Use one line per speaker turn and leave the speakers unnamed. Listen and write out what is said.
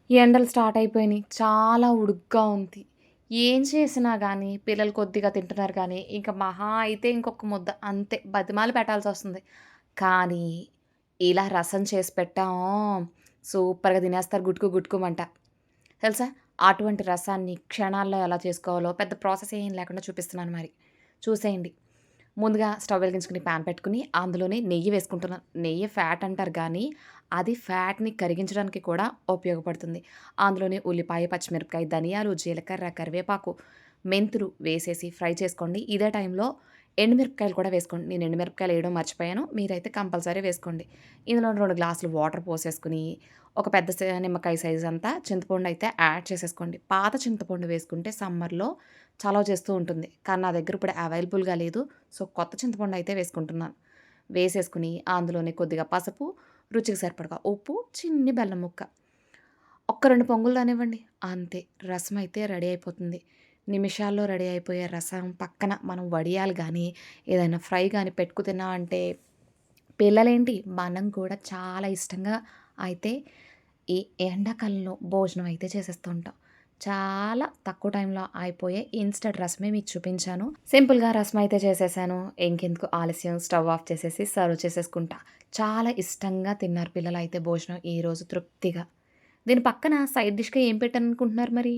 ఎండలు స్టార్ట్ అయిపోయినాయి. చాలా ఉడుకుగా ఉంది. ఏం చేసినా గానీ, పిల్లలు కొద్దిగా తింటున్నారు గానీ, ఇంక మహా అయితే ఇంకొక ముద్ద అంతే బతిమాలి పెట్టాల్సొస్తుంది. కానీ, ఇలా రసం చేసి పెట్టామా సూపర్‌గా తినేస్తారు గుటుకు గుటుకుమంట. తెలుసా? అటువంటి రసాన్ని క్షణాల్లో ఎలా చేసుకోవాలో పెద్ద ప్రాసెస్ ఏం లేకుండా చూపిస్తున్నాను మరి. చూసేయండి. ముందుగా స్టవ్ వెలిగించుకొని పాన్ పెట్టుకొని, అందులోనే నెయ్యి వేసుకుంటున్నాను. నెయ్యి ఫ్యాట్ అంటారు గానీ, అది ఫ్యాట్‌ని కరిగించడానికి కూడా ఉపయోగపడుతుంది. అందులోనే ఉల్లిపాయ, పచ్చిమిరపకాయ, ధనియాలు, జీలకర్ర, కరివేపాకు, మెంతులు వేసేసి ఫ్రై చేసుకోండి. ఇదే టైంలో ఎండుమిరపకాయలు కూడా వేసుకోండి. నేను ఎండుమిరపకాయలు ఎయడం మర్చిపోయాను. మీరైతే కంపల్సరీ వేసుకోండి. ఇందులో 2 గ్లాసులు వాటర్ పోసేసుకొని, ఒక పెద్ద నిమ్మకాయ సైజ్ అంతా చింతపండయితే యాడ్ చేసేసుకోండి. పాత చింతపండు వేసుకుంటే సమ్మర్‌లో చలవ చేస్తూ ఉంటుంది. కానీ నా దగ్గర ఇప్పుడు అవైలబుల్‌గా లేదు. సో, కొత్త చింతపండయితే వేసుకుంటున్నాను. వేసేసుకొని అందులోనే కొద్దిగా పసుపు, రుచికి సరిపడగా ఉప్పు, చిన్ని బెల్లం ముక్క. ఒక్క 2 పొంగులు రానివ్వండి. అంతే రసమయితే రెడీ అయిపోతుంది. నిమిషాల్లో రెడీ అయిపోయే రసం పక్కన మనం వడియాలు గానీ, ఏదైనా ఫ్రై గానీ పెట్టుకు తిన్నామంటే పిల్లలేంటి మనం కూడా చాలా ఇష్టంగా అయితే ఈ ఎండాకాలంలో భోజనం అయితే చేసేస్తూ ఉంటాం. చాలా తక్కువ టైంలో అయిపోయే ఇన్‌స్టంట్ రసమే మీకు చూపించాను. సింపుల్‌గా రసం అయితే చేసేసాను. ఇంకెందుకు ఆలస్యం స్టవ్ ఆఫ్ చేసేసి సర్వ్ చేసేసుకుంటా. చాలా ఇష్టంగా తిన్నారు పిల్లలైతే భోజనం ఈరోజు తృప్తిగా. దీని పక్కన సైడ్ డిష్‌గా ఏం పెట్టాననుకుంటున్నారు మరి?